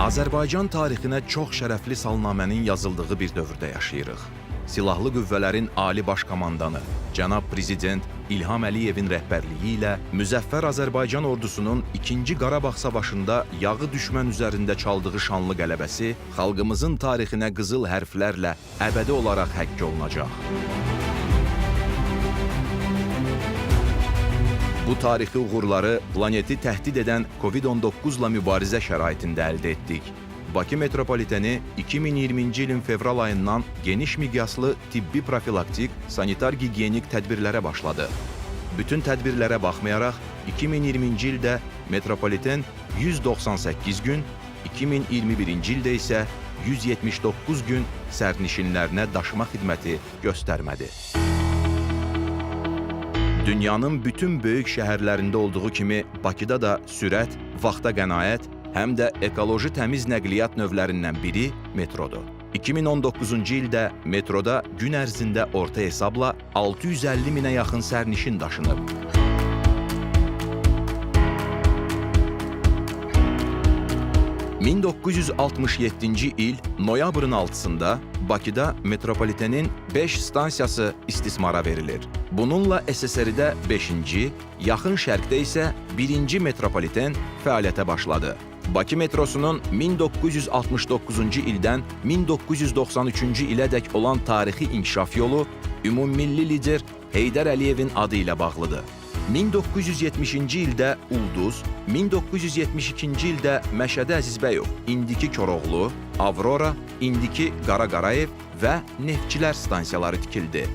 Azərbaycan tarixinə çox şərəfli salnamənin yazıldığı bir dövrdə yaşayırıq. Silahlı Qüvvələrin Ali Baş Komandanı, cənab Prezident İlham Əliyevin rəhbərliyi ilə Müzəffər Azərbaycan ordusunun 2-ci Qarabağ savaşında yağı düşmən üzərində çaldığı şanlı qələbəsi xalqımızın tarixinə qızıl hərflərlə əbədi olaraq həkk olunacaq. Bu tarixi uğurları planeti təhdid edən COVID-19-la mübarizə şəraitində əldə etdik. Bakı metropoliteni 2020-ci ilin fevral ayından geniş miqyaslı tibbi profilaktik, sanitar-gigiyenik tədbirlərə başladı. Bütün tədbirlərə baxmayaraq, 2020-ci ildə metropoliten 198 gün, 2021-ci ildə isə 179 gün sərnişinlərinə daşıma xidməti göstərmədi. Dünyanın bütün böyük şəhərlərində olduğu kimi Bakıda da sürət, vaxta qənaət, həm də ekoloji təmiz nəqliyyat növlərindən biri metrodur. 2019-cu ildə metroda gün ərzində orta hesabla 650 minə yaxın sərnişin daşınıb. ...1967-ci il noyabrın 6-sında Bakıda metropolitenin 5 stansiyası istismara verilir. Bununla SSR-də 5-ci, yaxın şərqdə isə 1-ci metropoliten fəaliyyətə başladı. Bakı metrosunun 1969-cu ildən 1993-cü ilədək olan tarixi inkişaf yolu ümummilli lider Heydər Əliyevin adı ilə bağlıdır. 1970-ci ildə Ulduz, 1972-ci ildə Məşədi Əzizbəyov, indiki Koroğlu, Avrora, indiki Qara Qarayev və Neftçilər stansiyaları tikildi.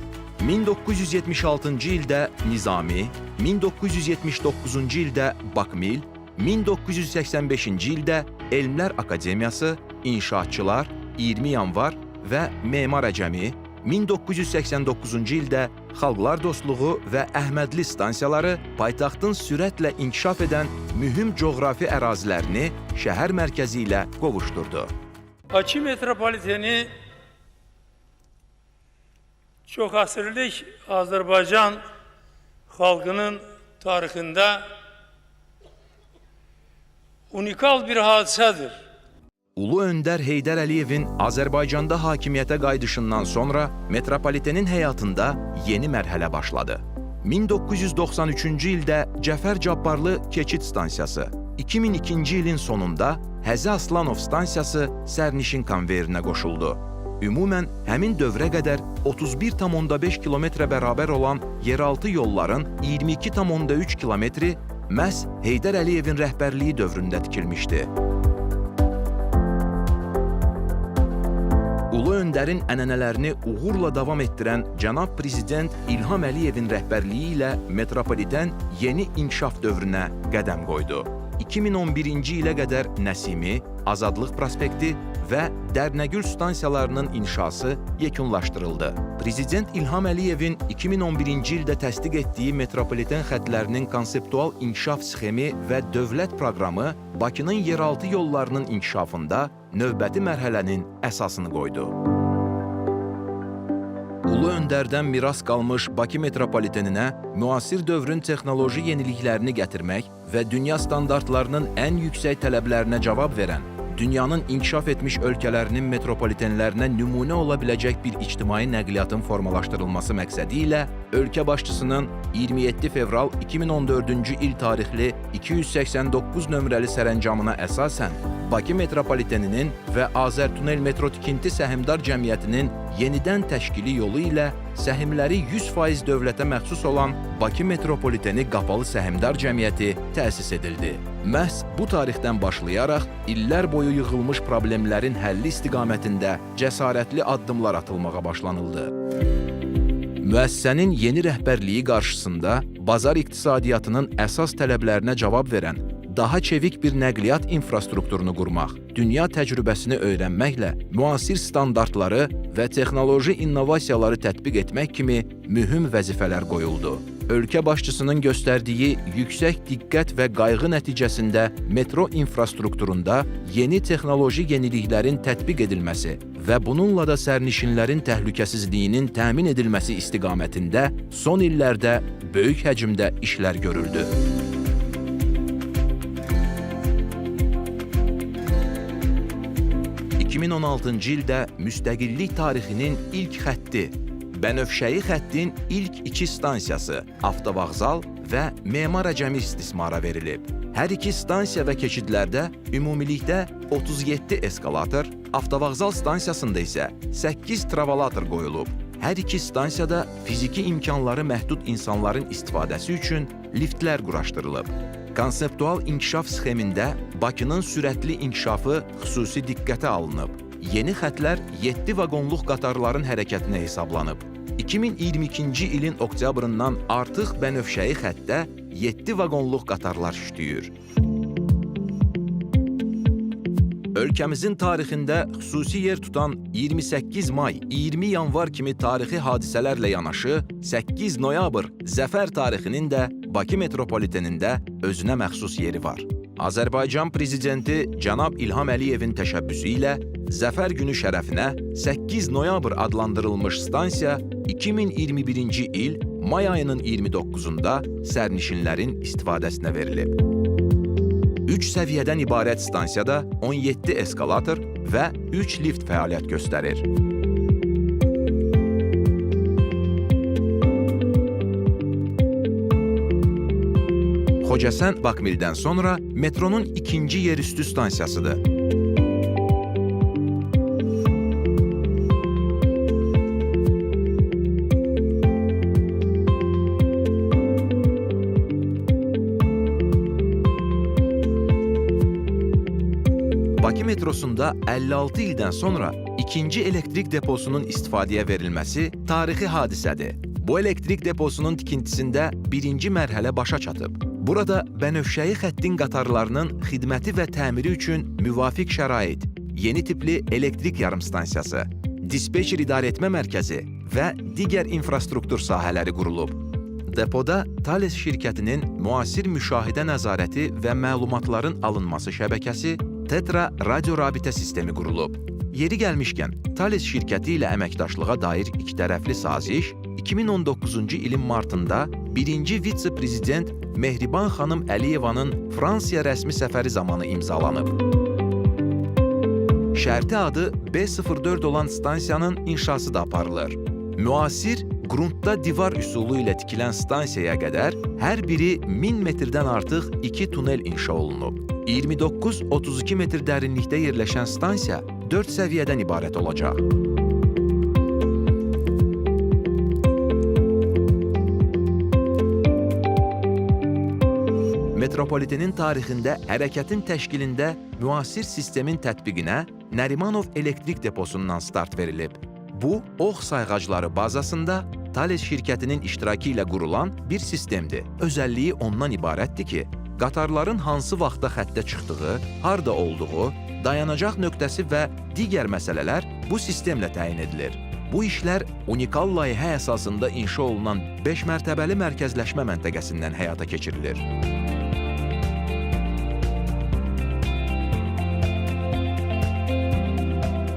1976-cı ildə Nizami, 1979-cu ildə Bakmil, 1985-ci ildə Elmlər Akademiyası, İnşaatçılar, 20 Yanvar və Memar Əcəmi, 1989-cu ildə Xalqlar Dostluğu və Əhmədli stansiyaları paytaxtın sürətlə inkişaf edən mühüm coğrafi ərazilərini şəhər mərkəzi ilə qovuşdurdu. Bakı metropoliteni çox əsrlik Azərbaycan xalqının tarixində unikal bir hadisədir. Ulu öndər Heydər Əliyevin Azərbaycanda hakimiyyətə qayıdışından sonra metropolitenin həyatında yeni mərhələ başladı. 1993-cü ildə Cəfər Cabbarlı keçid stansiyası, 2002-ci ilin sonunda Həzi Aslanov stansiyası sərnişin konveyerinə qoşuldu. Ümumən, həmin dövrə qədər 31,5 kilometrə bərabər olan yeraltı yolların 22,3 kilometri məhz Heydər Əliyevin rəhbərliyi dövründə tikilmişdi. Ulu öndərin ənənələrini uğurla davam etdirən cənab Prezident İlham Əliyevin rəhbərliyi ilə metropoliten yeni inkişaf dövrünə qədəm qoydu. 2011-ci ilə qədər Nəsimi, Azadlıq prospekti və Dərnəgül stansiyalarının inşası yekunlaşdırıldı. Prezident İlham Əliyevin 2011-ci ildə təsdiq etdiyi metropoliten xəttlərinin konseptual inkişaf sxemi və dövlət proqramı Bakının yeraltı yollarının inkişafında növbəti mərhələnin əsasını qoydu. Ulu öndərdən miras qalmış Bakı metropoliteninə müasir dövrün texnoloji yeniliklərini gətirmək və dünya standartlarının ən yüksək tələblərinə cavab verən, dünyanın inkişaf etmiş ölkələrinin metropolitenlərinə nümunə ola biləcək bir ictimai nəqliyyatın formalaşdırılması məqsədi ilə ölkə başçısının 27 fevral 2014-cü il tarixli 289 nömrəli sərəncamına əsasən Bakı metropoliteninin və Azərtunel metro tikinti səhmdar cəmiyyətinin yenidən təşkili yolu ilə səhmləri 100% dövlətə məxsus olan Bakı metropoliteni qapalı səhmdar cəmiyyəti təsis edildi. Məhz bu tarixdən başlayaraq illər boyu yığılmış problemlərin həlli istiqamətində cəsarətli addımlar atılmağa başlanıldı. Müəssisənin yeni rəhbərliyi qarşısında bazar iqtisadiyyatının əsas tələblərinə cavab verən, daha çevik bir nəqliyyat infrastrukturunu qurmaq, dünya təcrübəsini öyrənməklə müasir standartları və texnoloji innovasiyaları tətbiq etmək kimi mühüm vəzifələr qoyuldu. Ölkə başçısının göstərdiyi yüksək diqqət və qayğı nəticəsində metro infrastrukturunda yeni texnoloji yeniliklərin tətbiq edilməsi və bununla da sərnişinlərin təhlükəsizliyinin təmin edilməsi istiqamətində son illərdə böyük həcmdə işlər görüldü. 2016-cı ildə müstəqillik tarixinin ilk xətti, Bənövşəyi xəttin ilk 2 stansiyası, avtovağzal və memar əcəmi istismara verilib. Hər iki stansiya və keçidlərdə ümumilikdə 37 eskalator, avtovağzal stansiyasında isə 8 travalator qoyulub. Hər iki stansiyada fiziki imkanları məhdud insanların istifadəsi üçün liftlər quraşdırılıb. Konseptual inkişaf sxemində Bakının sürətli inkişafı xüsusi diqqətə alınıb. Yeni xətlər 7 vaqonluq qatarların hərəkətinə hesablanıb. 2022-ci ilin oktyabrından artıq Bənövşəyi xəttdə 7 vaqonluq qatarlar işləyir. Ölkəmizin tarixində xüsusi yer tutan 28 may, 20 yanvar kimi tarixi hadisələrlə yanaşı 8 noyabr Zəfər tarixinin də Bakı metropolitenində özünə məxsus yeri var. Azərbaycan Prezidenti Cənab İlham Əliyevin təşəbbüsü ilə Zəfər günü şərəfinə 8 noyabr adlandırılmış stansiya 2021-ci il may ayının 29-da sərnişinlərin istifadəsinə verilib. 3 səviyyədən ibarət stansiyada 17 eskalator və 3 lift fəaliyyət göstərir. Xocəsən Bakmildən sonra metronun ikinci yerüstü stansiyasıdır. Bakı metrosunda 56 ildən sonra ikinci elektrik deposunun istifadəyə verilməsi tarixi hadisədir. Bu elektrik deposunun tikintisində birinci mərhələ başa çatıb. Burada Bənövşəyi xəttin qatarlarının xidməti və təmiri üçün müvafiq şərait, yeni tipli elektrik yarımstansiyası, dispeçer idarəetmə mərkəzi və digər infrastruktur sahələri qurulub. Depoda Thales şirkətinin müasir müşahidə nəzarəti və məlumatların alınması şəbəkəsi, Tetra radio rabitə sistemi qurulub. Yeri gəlmişkən, Thales şirkəti ilə əməkdaşlığa dair ikitərəfli saziş 2019-cu ilin martında 1-ci vitse-prezident Mehriban xanım Əliyevanın Fransaya rəsmi səfəri zamanı imzalanıb. Şərti adı B04 olan stansiyanın inşası da aparılır. Müasir, qruntda divar üsulu ilə tikilən stansiyaya qədər hər biri 1000 metrdən artıq 2 tunel inşa olunub. 29-32 metr dərinlikdə yerləşən stansiya 4 səviyyədən ibarət olacaq. Metropolitenin tarixində hərəkətin təşkilində müasir sistemin tətbiqinə Nərimanov elektrik deposundan start verilib. Bu, ox sayğacları bazasında Thales şirkətinin iştirakı ilə qurulan bir sistemdir. Özəlliyi ondan ibarətdir ki, qatarların hansı vaxtda xəttə çıxdığı, harda olduğu, dayanacaq nöqtəsi və digər məsələlər bu sistemlə təyin edilir. Bu işlər unikal layihə əsasında inşa olunan 5 mərtəbəli mərkəzləşmə məntəqəsindən həyata keçirilir.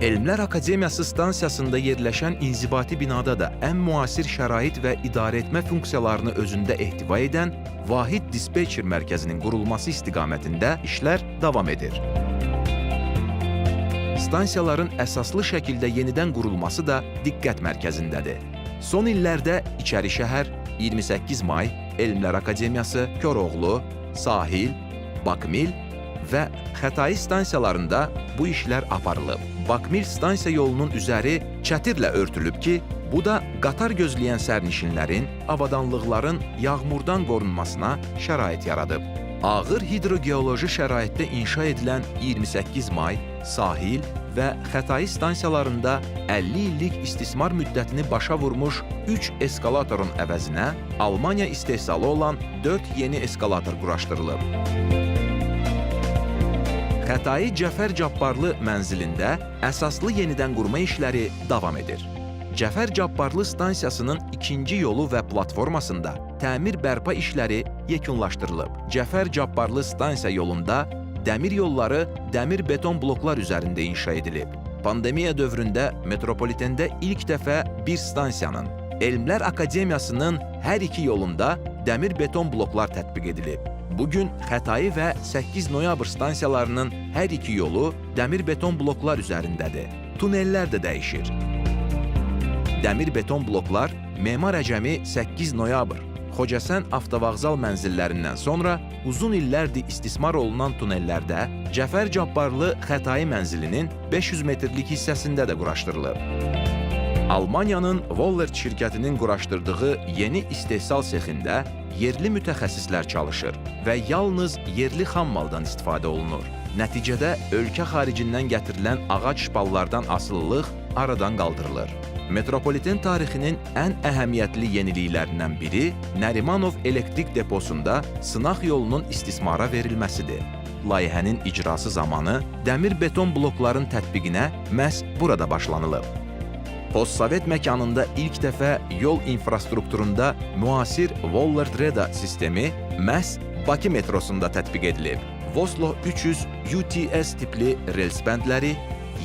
Elmlər Akademiyası stansiyasında yerləşən inzibati binada da ən müasir şərait və idarəetmə funksiyalarını özündə ehtiva edən vahid dispeçer mərkəzinin qurulması istiqamətində işlər davam edir. Stansiyaların əsaslı şəkildə yenidən qurulması da diqqət mərkəzindədir. Son illərdə İçəri şəhər, 28 may, Elmlər Akademiyası, Koroğlu, Sahil, Bakmil və Xətai stansiyalarında bu işlər aparılıb. Bakmil stansiya yolunun üzəri çətirlə örtülüb ki, bu da qatar gözləyən sərnişinlərin, avadanlıqların yağmurdan qorunmasına şərait yaradıb. Ağır hidrogeoloji şəraitdə inşa edilən 28 may, Sahil və Xətai stansiyalarında 50 illik istismar müddətini başa vurmuş 3 eskalatorun əvəzinə Almaniya istehsalı olan 4 yeni eskalator quraşdırılıb. Xətai Cəfər Cabbarlı mənzilində əsaslı yenidən qurma işləri davam edir. Cəfər Cabbarlı stansiyasının ikinci yolu və platformasında təmir bərpa işləri yekunlaşdırılıb. Cəfər Cabbarlı stansiya yolunda dəmir yolları dəmir beton bloklar üzərində inşa edilib. Pandemiya dövründə metropolitende ilk dəfə bir stansiyanın, Elmlər Akademiyasının hər iki yolunda dəmir beton bloklar tətbiq edilib. Bugün Xətai və 8 noyabr stansiyalarının hər iki yolu dəmir-beton bloklar üzərindədir. Tunellər də dəyişir. Dəmir-beton bloklar memar əcəmi 8 noyabr Xocəsən avtovağzal mənzillərindən sonra uzun illərdir istismar olunan tunellərdə Cəfər Cabbarlı Xətai mənzilinin 500 metrlik hissəsində də quraşdırılıb. Almaniyanın Vollert şirkətinin quraşdırdığı yeni istehsal sexində yerli mütəxəssislər çalışır və yalnız yerli xammaldan istifadə olunur. Nəticədə ölkə xaricindən gətirilən ağac şpallardan asılılıq aradan qaldırılır. Metropoliten tarixinin ən əhəmiyyətli yeniliklərindən biri Nərimanov elektrik deposunda sınaq yolunun istismara verilməsidir. Layihənin icrası zamanı dəmir-beton blokların tətbiqinə məhz burada başlanılıb. Postsovet məkanında ilk dəfə yol infrastrukturunda müasir Vollert-Reda sistemi məhz Bakı metrosunda tətbiq edilib. Voslo 300 UTS tipli rels bəndləri,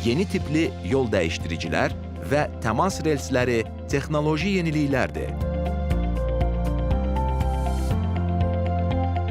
yeni tipli yol dəyişdiricilər və təmas relsləri texnoloji yeniliklərdir.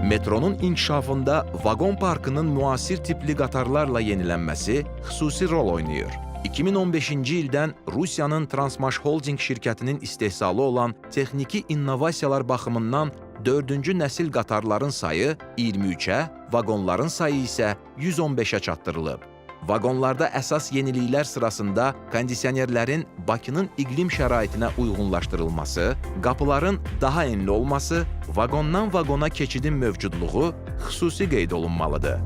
Metronun inkişafında vaqon parkının müasir tipli qatarlarla yenilənməsi xüsusi rol oynayır. 2015-ci ildən Rusiyanın Transmash Holding şirkətinin istehsalı olan texniki innovasiyalar baxımından 4-cü nəsil qatarların sayı 23-ə, vaqonların sayı isə 115-ə çatdırılıb. Vaqonlarda əsas yeniliklər sırasında kondisionerlərin Bakının iqlim şəraitinə uyğunlaşdırılması, qapıların daha enli olması, vaqondan vaqona keçidin mövcudluğu xüsusi qeyd olunmalıdır.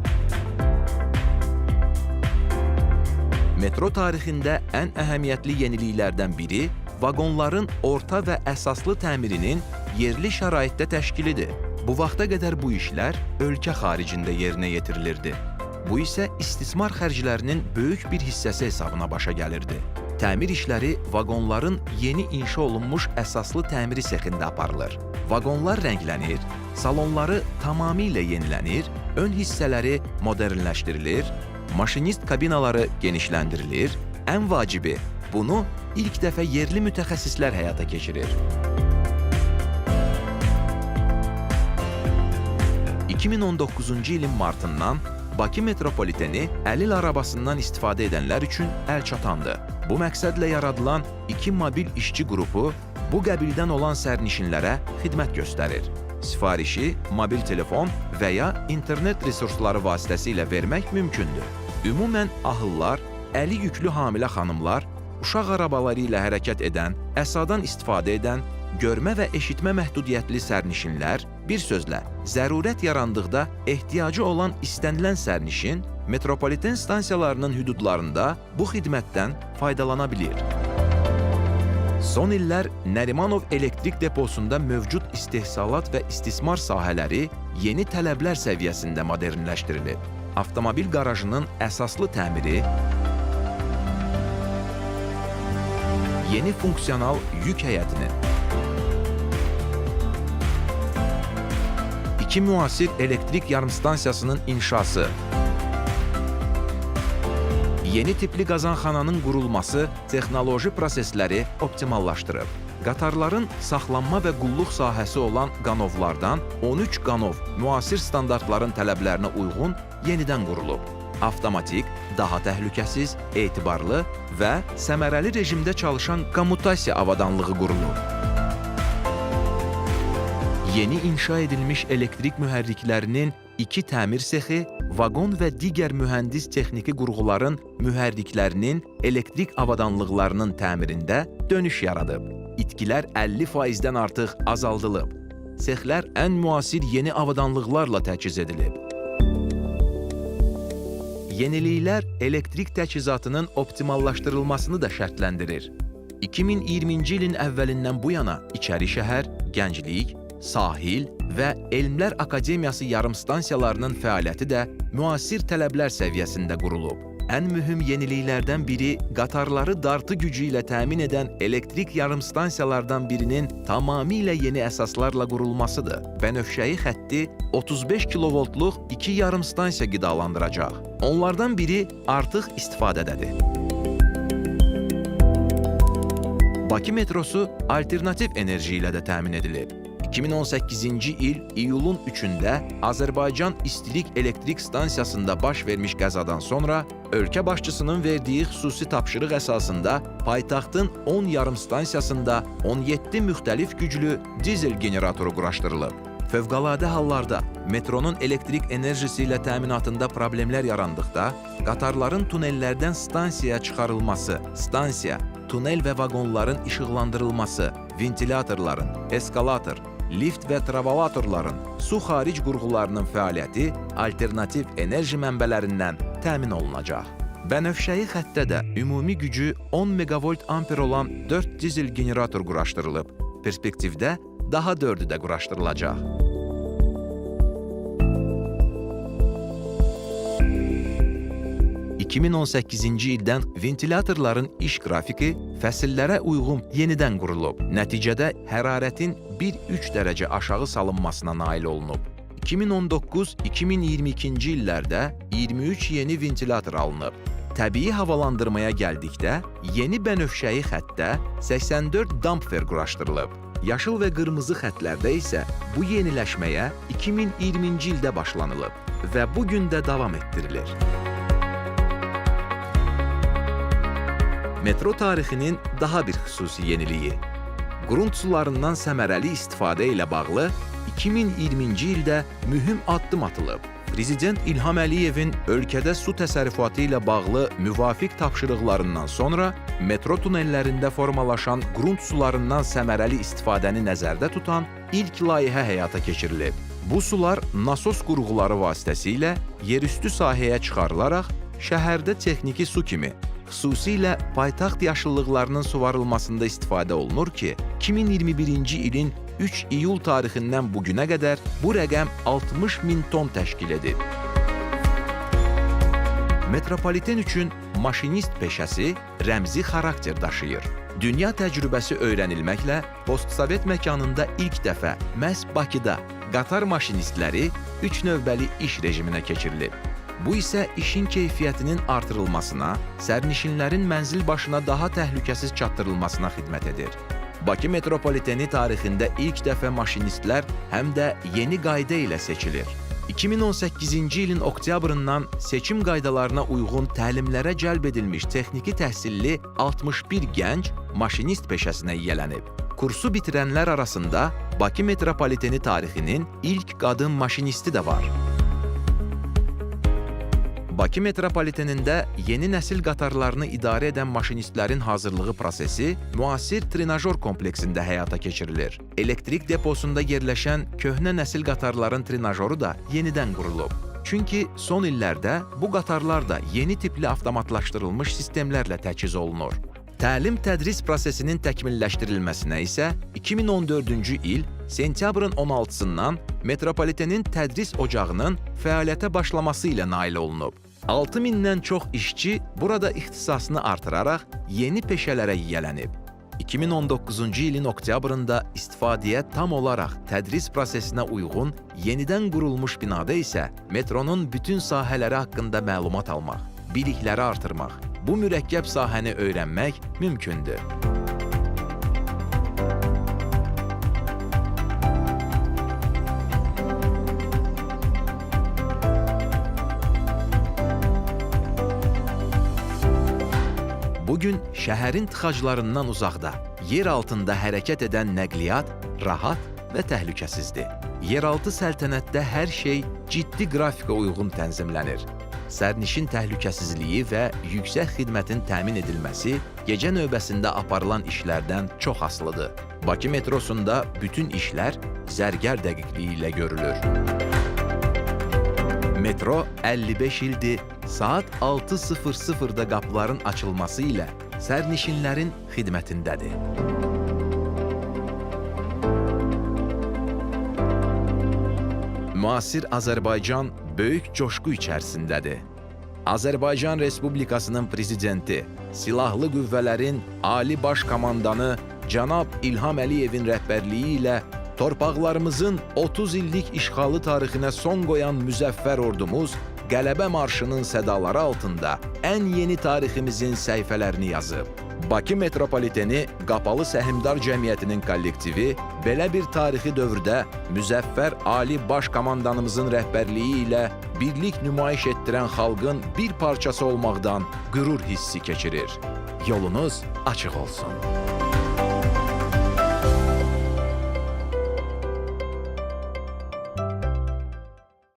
Metro tarixində ən əhəmiyyətli yeniliklərdən biri vaqonların orta və əsaslı təmirinin yerli şəraitdə təşkilidir. Bu vaxta qədər bu işlər ölkə xaricində yerinə yetirilirdi. Bu isə istismar xərclərinin böyük bir hissəsi hesabına başa gəlirdi. Təmir işləri vaqonların yeni inşa olunmuş əsaslı təmiri sexində aparılır. Vaqonlar rənglənir, salonları tamamilə yenilənir, ön hissələri modernləşdirilir, maşinist kabinaları genişləndirilir, ən vacibi bunu ilk dəfə yerli mütəxəssislər həyata keçirir. 2019-cu ilin martından Bakı metropoliteni əlil arabasından istifadə edənlər üçün əlçatandır. Bu məqsədlə yaradılan 2 mobil işçi qrupu bu qəbildən olan sərnişinlərə xidmət göstərir. Sifarişi mobil telefon və ya internet resursları vasitəsilə vermək mümkündür. Ümumən ahıllar, əli yüklü hamilə xanımlar, uşaq arabaları ilə hərəkət edən, əsadan istifadə edən, görmə və eşitmə məhdudiyyətli sərnişinlər, bir sözlə, zərurət yarandıqda ehtiyacı olan istənilən sərnişin metropoliten stansiyalarının hüdudlarında bu xidmətdən faydalana bilir. Son illər Nərimanov elektrik deposunda mövcud istehsalat və istismar sahələri yeni tələblər səviyyəsində modernləşdirilib. Avtomobil qarajının əsaslı təmiri, yeni funksional yük həyətinin, 2 müasir elektrik yarımstansiyasının inşası, yeni tipli qazanxananın qurulması texnoloji prosesləri optimallaşdırıb. Qatarların saxlanma və qulluq sahəsi olan qanovlardan 13 qanov müasir standartların tələblərinə uyğun yenidən qurulub. Avtomatik, daha təhlükəsiz, etibarlı və səmərəli rejimdə çalışan kommutasiya avadanlığı qurulub. Yeni inşa edilmiş elektrik mühərriklərinin 2 təmir sexi, vaqon və digər mühəndis texniki qurğuların mühərriklərinin elektrik avadanlıqlarının təmirində dönüş yaradıb. İtkilər 50%-dən artıq azaldılıb. Sexlər ən müasir yeni avadanlıqlarla təchiz edilib. Yeniliklər elektrik təchizatının optimallaşdırılmasını da şərtləndirir. 2020-ci ilin əvvəlindən bu yana İçərişəhər, Gənclik, Sahil və Elmlər Akademiyası yarımstansiyalarının fəaliyyəti də müasir tələblər səviyyəsində qurulub. Ən mühüm yeniliklərdən biri qatarları dartı gücü ilə təmin edən elektrik yarımstansiyalardan birinin tamamilə yeni əsaslarla qurulmasıdır. Bənövşəyi xətti 35 kilovoltluq 2 yarımstansiya qidalandıracaq. Onlardan biri artıq istifadədədir. Bakı metrosu alternativ enerji ilə də təmin edilib. 2018-ci il iyulun 3-də Azərbaycan İstilik Elektrik Stansiyasında baş vermiş qəzadan sonra ölkə başçısının verdiyi xüsusi tapşırıq əsasında paytaxtın 10 yarım stansiyasında 17 müxtəlif güclü dizel generatoru quraşdırılıb. Fövqəladə hallarda metronun elektrik enerjisi ilə təminatında problemlər yarandıqda, qatarların tunellərdən stansiyaya çıxarılması, stansiya, tunel və vaqonların işıqlandırılması, ventilatorların, eskalator, lift və travalatorların, su xaric qurğularının fəaliyyəti alternativ enerji mənbələrindən təmin olunacaq. Bənövşəyi xəttdə də ümumi gücü 10 megavolt amper olan 4 dizel generator quraşdırılıb. Perspektivdə daha 4-ü də quraşdırılacaq. ...2018-ci ildən ventilatorların iş qrafiki fəsillərə uyğun yenidən qurulub. Nəticədə hərarətin 1-3 dərəcə aşağı salınmasına nail olunub. 2019-2022-ci illərdə 23 yeni ventilator alınıb. Təbii havalandırmaya gəldikdə, yeni bənövşəyi xəttdə 84 dampfer quraşdırılıb. Yaşıl və qırmızı xətlərdə isə bu yeniləşməyə 2020-ci ildə başlanılıb və bu gün də davam etdirilir. Metro tarixinin daha bir xüsusi yeniliyi. Qrunt sularından səmərəli istifadə ilə bağlı 2020-ci ildə mühüm addım atılıb. Prezident İlham Əliyevin ölkədə su təsərrüfatı ilə bağlı müvafiq tapşırıqlarından sonra metro tunellərində formalaşan qrunt sularından səmərəli istifadəni nəzərdə tutan ilk layihə həyata keçirilib. Bu sular nasos qurğuları vasitəsilə yerüstü sahəyə çıxarılaraq şəhərdə texniki su kimi, xüsusilə paytaxt yaşıllıqlarının suvarılmasında istifadə olunur ki, 2021-ci ilin 3 iyul tarixindən bugünə qədər bu rəqəm 60 min ton təşkil edib. Metropoliten üçün maşinist peşəsi rəmzi xarakter daşıyır. Dünya təcrübəsi öyrənilməklə postsovet məkanında ilk dəfə məhz Bakıda qatar maşinistləri 3 növbəli iş rejiminə keçirilib. Bu isə işin keyfiyyətinin artırılmasına, sərnişinlərin mənzil başına daha təhlükəsiz çatdırılmasına xidmət edir. Bakı metropoliteni tarixində ilk dəfə maşinistlər həm də yeni qayda ilə seçilir. 2018-ci ilin oktyabrından seçim qaydalarına uyğun təlimlərə cəlb edilmiş texniki təhsilli 61 gənc maşinist peşəsinə yiyələnib. Kursu bitirənlər arasında Bakı metropoliteni tarixinin ilk qadın maşinisti də var. Bakı metropolitenində yeni nəsil qatarlarını idarə edən maşinistlərin hazırlığı prosesi müasir trenajör kompleksində həyata keçirilir. Elektrik deposunda yerləşən köhnə nəsil qatarların trenajörü də yenidən qurulub. Çünki son illərdə bu qatarlar da yeni tipli avtomatlaşdırılmış sistemlərlə təchiz olunur. Təlim-tədris prosesinin təkmilləşdirilməsinə isə 2014-cü il sentyabrın 16-sından metropolitenin tədris ocağının fəaliyyətə başlaması ilə nail olunub. 6000-dən çox işçi burada ixtisasını artıraraq yeni peşələrə yiyələnib. 2019-cu ilin oktyabrında istifadəyə tam olaraq tədris prosesinə uyğun yenidən qurulmuş binada isə metronun bütün sahələri haqqında məlumat almaq, bilikləri artırmaq, bu mürəkkəb sahəni öyrənmək mümkündür. Bugün şəhərin tıxaclarından uzaqda, yer altında hərəkət edən nəqliyyat rahat və təhlükəsizdir. Yeraltı səltənətdə hər şey ciddi qrafika uyğun tənzimlənir. Sərnişin təhlükəsizliyi və yüksək xidmətin təmin edilməsi gecə növbəsində aparılan işlərdən çox asılıdır. Bakı metrosunda bütün işlər zərgər dəqiqliyi ilə görülür. Metro 55 ildir, saat 6:00-da qapıların açılması ilə sərnişinlərin xidmətindədir. Müasir Azərbaycan böyük coşqu içərisindədir. Azərbaycan Respublikasının prezidenti, Silahlı Qüvvələrin Ali Baş Komandanı cənab İlham Əliyevin rəhbərliyi ilə torpaqlarımızın 30 illik işğalı tarixinə son qoyan müzəffər ordumuz Qələbə marşının sədaları altında ən yeni tariximizin səhifələrini yazıb. Bakı metropoliteni Qapalı Səhmdar Cəmiyyətinin kollektivi belə bir tarixi dövrdə müzəffər ali baş komandanımızın rəhbərliyi ilə birlik nümayiş etdirən xalqın bir parçası olmaqdan qürur hissi keçirir. Yolunuz açıq olsun.